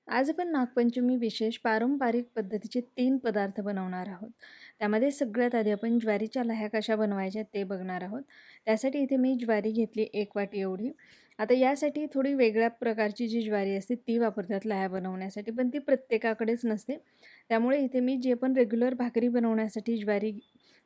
आज आपण नागपंचमी विशेष पारंपरिक पद्धतीचे 3 पदार्थ बनवणार आहोत. त्यामध्ये सगळ्यात आधी आपण ज्वारीच्या लाह्या कशा बनवायच्या ते बघणार आहोत. त्यासाठी इथे मी ज्वारी घेतली 1 वाटी एवढी. आता यासाठी थोडी वेगळ्या प्रकारची जी ज्वारी असते ती वापरतात लाह्या बनवण्यासाठी, पण ती प्रत्येकाकडेच नसते. त्यामुळे इथे मी जे पण रेग्युलर भाकरी बनवण्यासाठी ज्वारी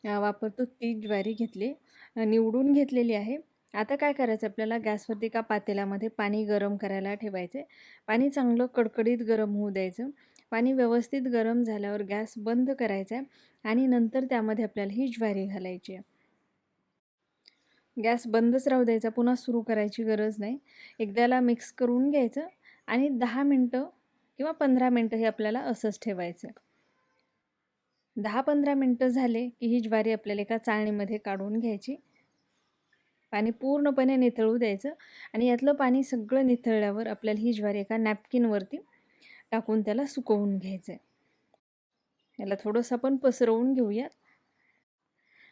वापरतो ती ज्वारी घेतली. निवडून घेतलेली आहे. आता काय करायचं आपल्याला गॅसवरती एका पातेल्यामध्ये पाणी गरम करायला ठेवायचे. पाणी चांगलं कडकडीत गरम होऊ द्यायचं. पाणी व्यवस्थित गरम झाल्यावर गॅस बंद करायचा आहे आणि नंतर त्यामध्ये आपल्याला ही ज्वारी घालायची आहे. गॅस बंदच राहू द्यायचा, पुन्हा सुरू करायची गरज नाही. एकदाला मिक्स करून घ्यायचं आणि 10 मिनटं किंवा 15 मिनटं हे आपल्याला असंच ठेवायचं. 10-15 मिनटं झाले की ही ज्वारी आपल्याला एका चाळणीमध्ये काढून घ्यायची. पाणी पूर्णपणे निथळू द्यायचं आणि यातलं पाणी सगळं निथळल्यावर आपल्याला ही ज्वारी एका नॅपकिनवरती टाकून त्याला सुकवून घ्यायचं आहे. याला थोडंसं आपण पसरवून घेऊयात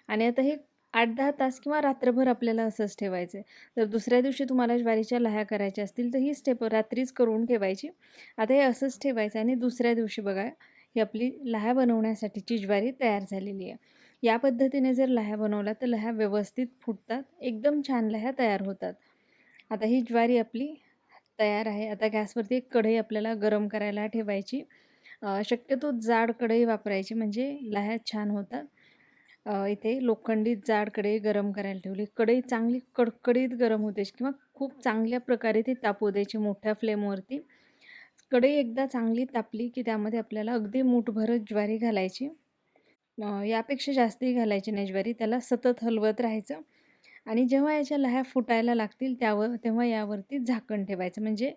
आणि आता हे 8-10 तास किंवा रात्रभर आपल्याला असंच ठेवायचं आहे. जर दुसऱ्या दिवशी तुम्हाला ज्वारीच्या लाह्या करायच्या असतील तर ही स्टेप रात्रीच करून ठेवायची. आता हे असंच ठेवायचं आणि दुसऱ्या दिवशी बघा ही आपली लाह्या बनवण्यासाठीची ज्वारी तयार झालेली आहे. या पद्धतीने जर लाह्या बनवल्या तर लाह्या व्यवस्थित फुटतात, एकदम छान लाह्या तयार होतात. आता ही ज्वारी आपली तयार आहे. आता गॅसवरती एक कढई आपल्याला गरम करायला ठेवायची. शक्यतो जाड कढई वापरायची म्हणजे लाह्या छान होतात. इथे लोखंडी जाड कढई गरम करायला ठेवली. कढई चांगली कडकडीत गरम होऊ द्यायची किंवा खूप चांगल्या प्रकारे ती तापू द्यायची मोठ्या फ्लेमवरती. कढई एकदा चांगली तापली की त्यामध्ये आपल्याला अगदी मूठभर ज्वारी घालायची. यापेक्षा जास्तही घालायची नाही ज्वारी. त्याला सतत हलवत राहायचं आणि जेव्हा याच्या लह्या फुटायला लागतील तेव्हा यावरती झाकण ठेवायचं म्हणजे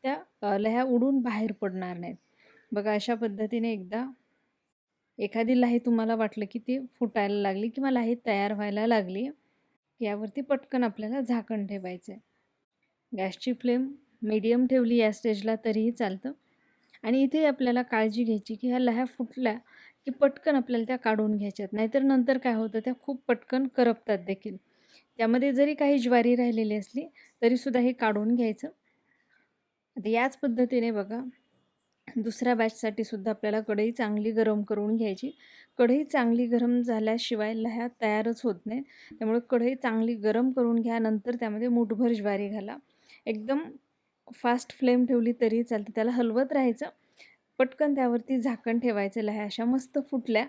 त्या लह्या उडून बाहेर पडणार नाहीत. बघा अशा पद्धतीने एकदा एखादी लाही तुम्हाला वाटलं की ती फुटायला लागली किंवा लाही तयार व्हायला लागली, यावरती पटकन आपल्याला झाकण ठेवायचं आहे. गॅसची फ्लेम मीडियम ठेवली या स्टेजला तरीही चालतं. आणि इथे आपल्याला काळजी घ्यायची की ह्या लाह्या फुटल्या की पटकन आपल्याला त्या काढून घ्यायच्यात. नाहीतर नंतर काय होतं त्या खूप पटकन करपतात देखील. त्यामध्ये जरी काही ज्वारी राहिलेली असली तरीसुद्धा हे काढून घ्यायचं. आता याच पद्धतीने बघा दुसऱ्या बॅचसाठी सुद्धा आपल्याला कढई चांगली गरम करून घ्यायची. कढई चांगली गरम झाल्याशिवाय लाह्या तयारच होत नाहीत. त्यामुळे कढई चांगली गरम करून घ्या. नंतर त्यामध्ये मूठभर ज्वारी घाला. एकदम फास्ट फ्लेम ठेवली तरी चालते. त्याला हलवत राहायचं. पटकन त्यावरती झाकण ठेवायचं. लाह्या अशा मस्त फुटल्या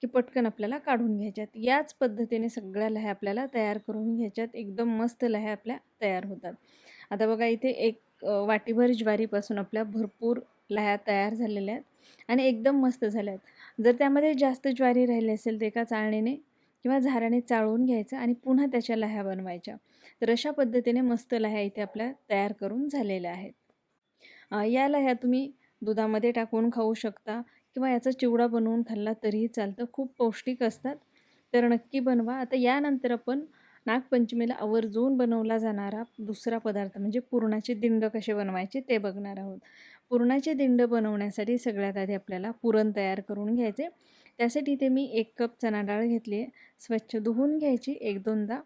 की पटकन आपल्याला काढून घ्यायच्यात. याच पद्धतीने सगळ्या लाह्या आपल्याला तयार करून घ्यायच्यात. एकदम मस्त लाह्या आपल्या तयार होतात. आता बघा इथे एक वाटीभर ज्वारीपासून आपल्या भरपूर लाह्या तयार झालेल्या आहेत आणि एकदम मस्त झाल्या आहेत. जर त्यामध्ये जास्त ज्वारी राहिली असेल तर एका चाळणीने किंवा झाराने चाळून घ्यायचं आणि पुन्हा त्याच्या लाह्या बनवायच्या. तर अशा पद्धतीने मस्त लाह्या इथे आपल्या तयार करून झालेल्या आहेत. या लाह्या तुम्ही दुधामध्ये टाकून खाऊ शकता किंवा याचा चिवडा बनवून खाल्ला तरीही चालतं. खूप पौष्टिक असतात. तर नक्की बनवा. आता यानंतर आपण नागपंचमीला आवर्जून बनवला जाणारा दुसरा पदार्थ म्हणजे पुरणाचे दिंड कसे बनवायचे ते बघणार आहोत. पुरणाचे दिंड बनवण्यासाठी सगळ्यात आधी आपल्याला पुरण तयार करून घ्यायचे. त्यासाठी इथे मी 1 कप चणा डाळ घेतली आहे. स्वच्छ धुवून घ्यायची 1-2दा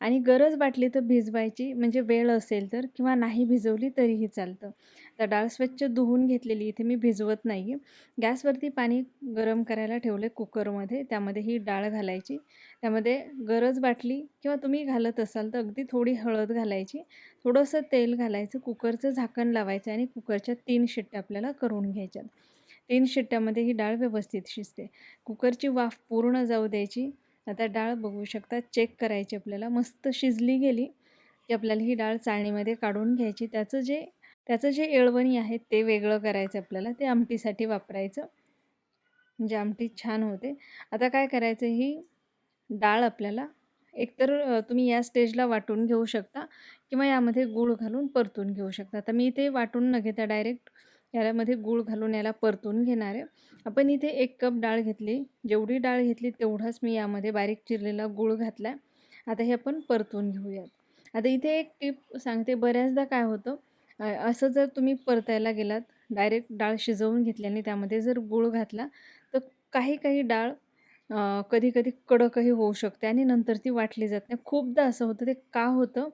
आणि गरज वाटली तर भिजवायची म्हणजे वेळ असेल तर किंवा नाही भिजवली तरीही चालतं. तर डाळ स्वच्छ धुवून घेतलेली इथे मी भिजवत नाही आहे. गॅसवरती पाणी गरम करायला ठेवले कुकरमध्ये. त्यामध्ये ही डाळ घालायची. त्यामध्ये गरज वाटली किंवा तुम्ही घालत असाल तर अगदी थोडी हळद घालायची. थोडंसं तेल घालायचं. कुकरचं झाकण लावायचं आणि कुकरच्या 3 शिट्ट्या आपल्याला करून घ्यायच्यात. 3 शिट्ट्यामध्ये ही डाळ व्यवस्थित शिजते. कुकरची वाफ पूर्ण जाऊ द्यायची. आता डाळ बघू शकता चेक करायची आपल्याला. मस्त शिजली गेली की आपल्याला ही डाळ चाळणीमध्ये काढून घ्यायची. त्याचं जे येळवणी आहे ते वेगळं करायचं आपल्याला. ते आमटीसाठी वापरायचं. म्हणजे आमटी छान होते. आता काय करायचं ही डाळ आपल्याला एकतर तुम्ही या स्टेजला वाटून घेऊ शकता किंवा यामध्ये गूळ घालून परतून घेऊ शकता. तर मी इथे वाटून न घेता डायरेक्ट यामध्ये गूळ घालून याला परतून घेणार आहे. आपण इथे 1 कप डाळ घेतली. जेवढी डाळ घेतली तेवढाच मी यामध्ये बारीक चिरलेला गूळ घातला. आता हे आपण परतून घेऊयात. आता इथे एक टिप सांगते. बऱ्याचदा काय होतं असं जर तुम्ही परतायला गेलात, डायरेक्ट डाळ शिजवून घेतली आणि त्यामध्ये जर गूळ घातला तर काही डाळ कधी-कधी कडकही होऊ शकते आणि नंतर ती वाटली जात नाही. खूपदा असं होतं. ते का होतं?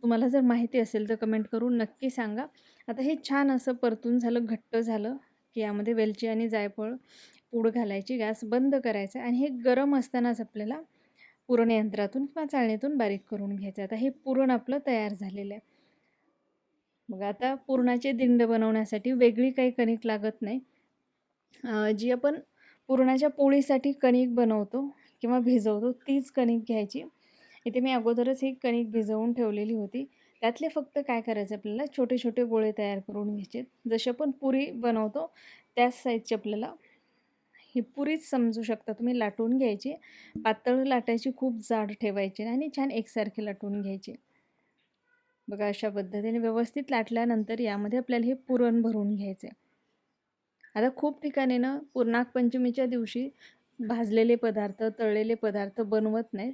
तुम्हाला जर माहिती असेल तर कमेंट करून नक्की सांगा. आता हे छान असं परतून झालं, घट्ट झालं, की यामध्ये वेलची आणि जायफळ पूड घालायची, गॅस बंद करायचा आणि हे गरम असतानाच आपल्याला पुरण यंत्रातून किंवा चाळणीतून बारीक करून घ्यायचं. आता हे पुरण आपलं तयार झालेलं आहे. मग आता पुरणाचे दिंड बनवण्यासाठी वेगळी काही कणिक लागत नाही. जी आपण पुरणाच्या पोळीसाठी कणिक बनवतो किंवा भिजवतो तीच कणिक घ्यायची. इथे मी अगोदरच ही कणिक भिजवून ठेवलेली होती. त्यातले फक्त काय करायचं आपल्याला छोटे-छोटे गोळे तयार करून घ्यायचे. जशी आपण पुरी बनवतो त्याच साईजची आपल्याला ही पुरीच समजू शकता तुम्ही लाटून घ्यायची. पातळ लाटायची, खूप जाड ठेवायची नाही आणि छान एकसारखी लाटून घ्यायची. बघा अशा पद्धतीने व्यवस्थित लाटल्यानंतर यामध्ये आपल्याला हे पुरण भरून घ्यायचे. आता खूप ठिकाणी ना नागपंचमीच्या दिवशी भाजलेले पदार्थ, तळलेले पदार्थ बनवत नाहीत.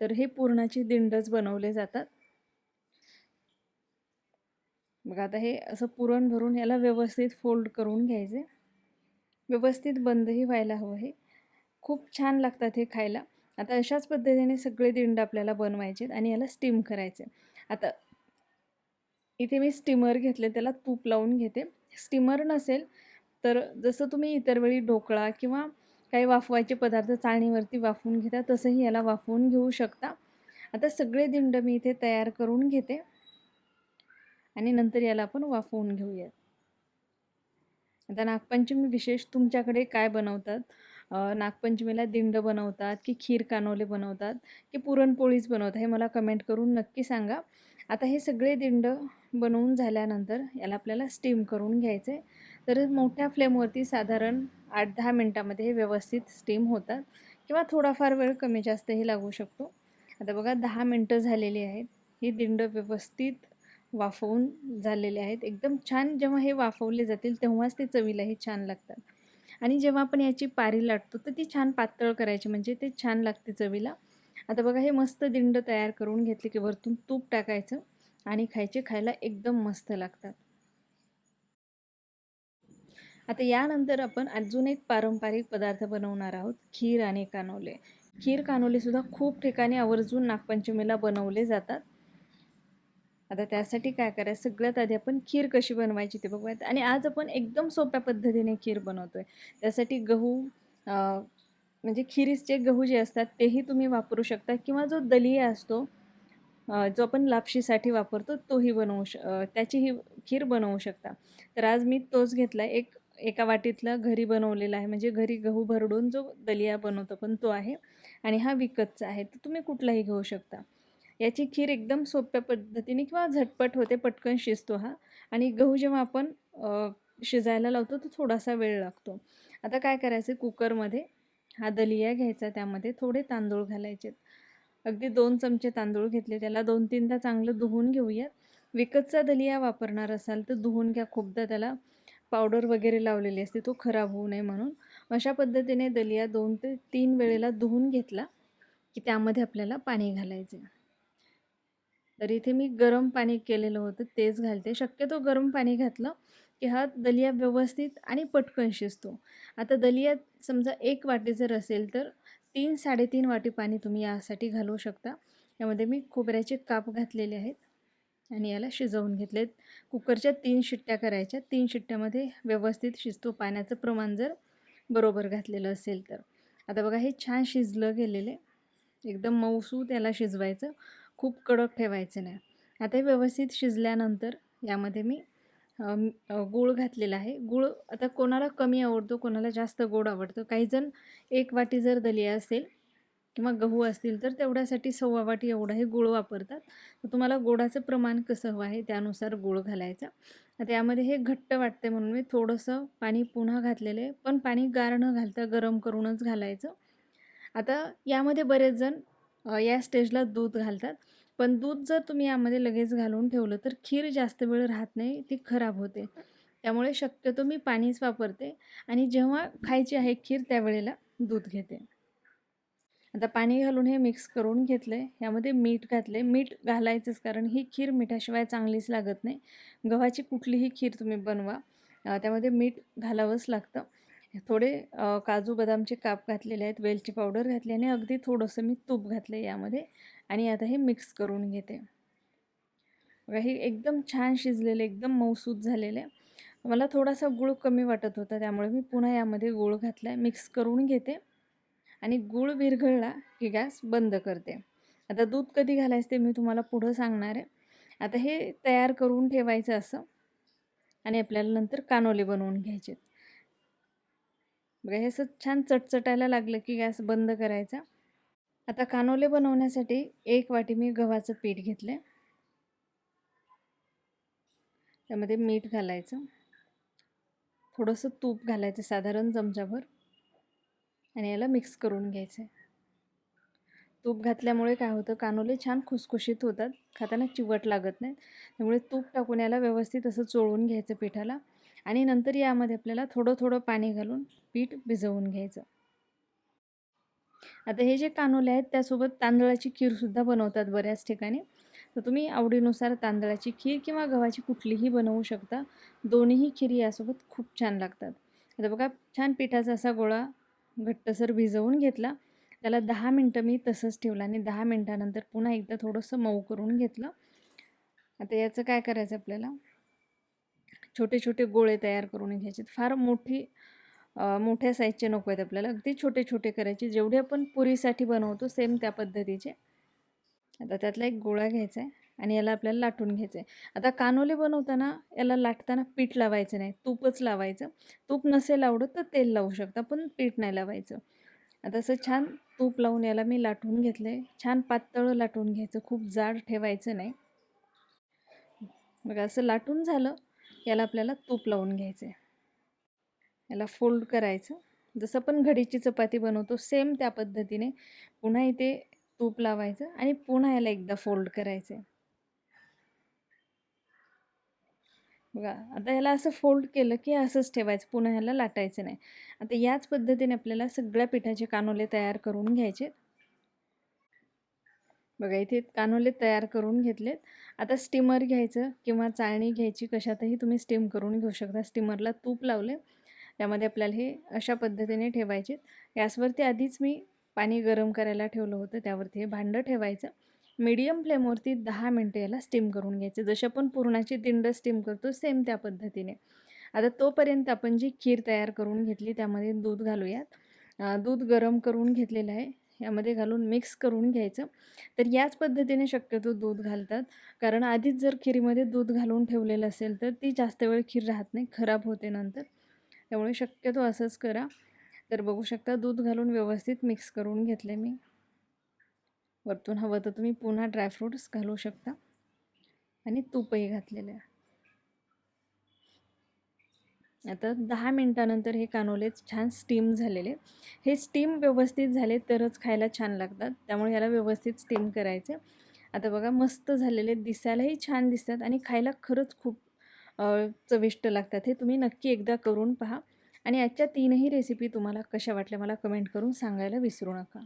तर हे पुरणाची दिंडच बनवले जातात. बघा आता हे असं पुरण भरून याला व्यवस्थित फोल्ड करून घ्यायचे. व्यवस्थित बंदही व्हायला हवं हे. खूप छान लागतात हे खायला. आता अशाच पद्धतीने सगळे दिंड आपल्याला बनवायचे आणि याला स्टीम करायचे. आता इथे मी स्टीमर घेतले, त्याला तूप लावून घेते. स्टीमर नसेल तर जसं तुम्ही इतर वेळी ढोकळा किंवा काही वाफवायचे पदार्थ चाळणीवरती वाफवून घेता तसंही याला वाफवून घेऊ शकता. आता सगळे दिंड मी इथे तयार करून घेते आणि नंतर याला आपण वाफवून घेऊयात. आता नागपंचमी विशेष तुमच्याकडे काय बनवतात? नागपंचमीला दिंड बनवतात की खीर कानोले बनवतात की पुरणपोळीच बनवतात? हे मला कमेंट करून नक्की सांगा. आता हे सगळे दिंड बनवून झाल्यानंतर याला आपल्याला स्टीम करून घ्यायचे. तर मोठ्या फ्लेमवरती साधारण 8-10 मिनटामध्ये हे व्यवस्थित स्टीम होतात किंवा थोडाफार वेळ कमी जास्तही लागू शकतो. आता बघा 10 मिनटं झालेली आहेत. ही दिंड व्यवस्थित वाफवून झालेले आहेत. एकदम छान जेव्हा हे वाफवले जातील तेव्हाच ते चवीलाही छान लागतात. आणि जेव्हा आपण याची पारी लाटतो तर ती छान पातळ करायची म्हणजे ते छान लागते चवीला. आता बघा हे मस्त दिंड तयार करून घेतले की वरतून तूप टाकायचं आणि खायचे. खायला एकदम मस्त लागतात. आता यानंतर आपण अजून एक पारंपरिक पदार्थ बनवणार आहोत, खीर आणि कानोले. खीर कानोलेसुद्धा खूप ठिकाणी आवर्जून नागपंचमीला बनवले जातात. आता त्यासाठी काय करायचं, सगळ्यात आधी आपण खीर कशी बनवायची ते बघूयात आणि आज आपण एकदम सोप्या पद्धतीने खीर बनवतोय. त्यासाठी गहू म्हणजे खिरीचे गहू जे असतात तेही तुम्ही वापरू शकता किंवा जो दलिया असतो जो आपण लापशीसाठी वापरतो तोही त्याचीही खीर बनवू शकता. तर आज मी तोच घेतला एका वाटीतला घरी बनवलेला आहे. म्हणजे घरी गहू भरडून जो दलिया बनवतो पण तो आहे आणि हा विकतचा आहे. तर तुम्ही कुठलाही घेऊ शकता. याची खीर एकदम सोप्या पद्धतीने किंवा झटपट होते, पटकन शिजतो हा आणि गहू जेव्हा आपण शिजायला लावतो तो थोडासा वेळ लागतो. आता काय करायचं, कुकरमध्ये हा दलिया घ्यायचा, त्यामध्ये थोडे तांदूळ घालायचे. अगदी 2 चमचे तांदूळ घेतले, त्याला 2-3दा चांगलं धुवून घेऊयात. विकतचा दलिया वापरणार असाल तर धुवून घ्या. खूपदा त्याला पावडर वगैरे लावलेली असते, तो खराब होऊ नये म्हणून. अशा पद्धतीने दलिया 2 ते 3 वेळेला धुवून घेतला की त्यामध्ये आपल्याला पाणी घालायचे. तर इथे मी गरम पाणी केलेलं होतं तेच घालते. शक्यतो गरम पाणी घातलं की हा दलिया व्यवस्थित आणि पटकन शिजतो. आता दलिया समजा 1 वाटी जर असेल तर 3-3.5 वाटी पाणी तुम्ही यासाठी घालू शकता. यामध्ये मी खोबऱ्याचे काप घातलेले आहेत आणि याला शिजवून घेतलेत. कुकरच्या 3 शिट्ट्या करायच्या. 3 शिट्ट्यामध्ये व्यवस्थित शिजतो, पाण्याचं प्रमाण जर बरोबर घातलेलं असेल तर. आता बघा हे छान शिजलं गेलेलं आहे. एकदम मऊसूत याला शिजवायचं, खूप कडक ठेवायचं नाही. आता हे व्यवस्थित शिजल्यानंतर यामध्ये मी गूळ घातलेला आहे. गूळ आता कोणाला कमी आवडतो, कोणाला जास्त गोड आवडतं. काहीजण 1 वाटी जर दलिया असेल किंवा गहू असतील तर तेवढ्यासाठी 1/2 वाटी एवढाही गूळ वापरतात. तर तुम्हाला गोडाचं प्रमाण कसं हवं आहे त्यानुसार गूळ घालायचा. आता यामध्ये हे घट्ट वाटते म्हणून मी थोडंसं पाणी पुन्हा घातलेलं आहे, पण पाणी गार न घालता गरम करूनच घालायचं. आता यामध्ये बरेच जण या स्टेजला दूध घालतात. पण दूध जर तुम्ही यामध्ये लगेच घालून ठेवलं तर खीर जास्त वेळ राहत नाही, ती खराब होते. त्यामुळे शक्यतो मी पाणीच वापरते आणि जेव्हा खायची आहे खीर त्यावेळेला दूध घेते. आता पाणी घालून हे मिक्स करून घेतलं आहे. यामध्ये मीठ घातलं आहे. मीठ घालायचंच कारण ही खीर मिठाशिवाय चांगलीच लागत नाही. गव्हाची कुठलीही खीर तुम्ही बनवा, त्यामध्ये मीठ घालावंच लागतं. थोडे काजू बदामचे काप घातलेले आहेत, वेलची पावडर घातली आणि अगदी थोडंसं मी तूप घातलं आहे यामध्ये आणि आता हे मिक्स करून घेते. बघा हे एकदम छान शिजलेले, एकदम मऊसूत झालेले आहे. मला थोडासा गूळ कमी वाटत होता, त्यामुळे मी पुन्हा यामध्ये गूळ घातला आहे. मिक्स करून घेते आणि गूळ विरघळला की गॅस बंद करते. आता दूध कधी घालायचं ते मी तुम्हाला पुढं सांगणार आहे. आता हे तयार करून ठेवायचं असं आणि आपल्याला नंतर कानोले बनवून घ्यायचे. बघा हे असं छान चटचटायला लागलं की गॅस बंद करायचा. आता कानोले बनवण्यासाठी 1 वाटी मी गव्हाचं पीठ घेतलं. त्यामध्ये मीठ घालायचं, थोडंसं तूप घालायचं साधारण चमचाभर आणि याला मिक्स करून घ्यायचं आहे. तूप घातल्यामुळे काय होतं, कानोले छान खुसखुशीत होतात, खाताना चिवट लागत नाहीत. त्यामुळे तूप टाकून याला व्यवस्थित असं चोळून घ्यायचं पिठाला आणि नंतर यामध्ये आपल्याला थोडं थोडं पाणी घालून पीठ भिजवून घ्यायचं. आता हे जे कानोले आहेत त्यासोबत तांदळाची खीरसुद्धा बनवतात बऱ्याच ठिकाणी. तर तुम्ही आवडीनुसार तांदळाची खीर किंवा गव्हाची कुठलीही बनवू शकता. दोन्हीही खीरी यासोबत खूप छान लागतात. आता बघा छान पिठाचा असा गोळा घट्टसर भिजवून घेतला. त्याला 10 मिनटं मी तसंच ठेवलं आणि 10 मिनटानंतर पुन्हा एकदा थोडंसं मऊ करून घेतलं. आता याचं काय करायचं आपल्याला, छोटे छोटे गोळे तयार करून घ्यायचे. फार मोठ्या साईजचे नको आहेत आपल्याला, अगदी छोटे छोटे करायचे, जेवढे आपण पुरीसाठी बनवतो सेम त्या पद्धतीचे. आता त्यातला एक गोळा घ्यायचा आहे आणि याला आपल्याला लाटून घ्यायचं आहे. आता कानोले बनवताना याला लाटताना पीठ लावायचं नाही, तूपच लावायचं. तूप नसेल आवडत तर तेल लावू शकता, पण पीठ नाही लावायचं. आता असं छान तूप लावून याला मी लाटून घेतलं आहे. छान पातळ लाटून घ्यायचं, खूप जाड ठेवायचं नाही. बघा असं लाटून झालं, याला आपल्याला तूप लावून घ्यायचं आहे. याला फोल्ड करायचं, जसं आपण घडीची चपाती बनवतो सेम त्या पद्धतीने पुन्हा इथे तूप लावायचं आणि पुन्हा याला एकदा फोल्ड करायचं. बघा आता याला असं फोल्ड केलं की असंच ठेवायचं, पुन्हा ह्याला लाटायचं नाही. आता याच पद्धतीने आपल्याला सगळ्या पिठाचे कानोले तयार करून घ्यायचे. बघा इथे कानोले तयार करून घेतलेत. आता स्टीमर घ्यायचं किंवा चाळणी घ्यायची, कशातही तुम्ही स्टीम करून घेऊ शकता. स्टीमरला तूप लावले, त्यामध्ये आपल्याला हे अशा पद्धतीने ठेवायचे. गॅसवरती आधीच मी पाणी गरम करायला ठेवलं होतं, त्यावरती हे भांडं ठेवायचं. मीडियम फ्लेमवरती 10 मिनटं याला स्टीम करून घ्यायचं, जशी आपण पुरणाची दिंड स्टीम करतो सेम त्या पद्धतीने. आता तोपर्यंत आपण जी खीर तयार करून घेतली त्यामध्ये दूध घालूयात. दूध गरम करून घेतलेलं आहे, यामध्ये घालून मिक्स करून घ्यायचं. तर याच पद्धतीने शक्यतो दूध घालतात, कारण आधीच जर खीरीमध्ये दूध घालून ठेवलेलं असेल तर ती जास्त वेळ खीर राहत नाही, खराब होते नंतर. त्यामुळे शक्यतो असंच करा. तर बघू शकता दूध घालून व्यवस्थित मिक्स करून घेतले मी. वरतून हवं तर तुम्ही पुन्हा ड्रायफ्रूट्स घालू शकता आणि तूपही घातलेलं आहे. आता 10 मिनटानंतर हे कानोले छान स्टीम झालेले. हे स्टीम व्यवस्थित झाले तरच खायला छान लागतात, त्यामुळे ह्याला व्यवस्थित स्टीम करायचं. आता बघा मस्त झालेले, दिसायलाही छान दिसतात आणि खायला खरंच खूप चविष्ट लागतात. हे तुम्ही नक्की एकदा करून पहा आणि आजच्या 3ही रेसिपी तुम्हाला कशा वाटल्या मला कमेंट करून सांगायला विसरू नका.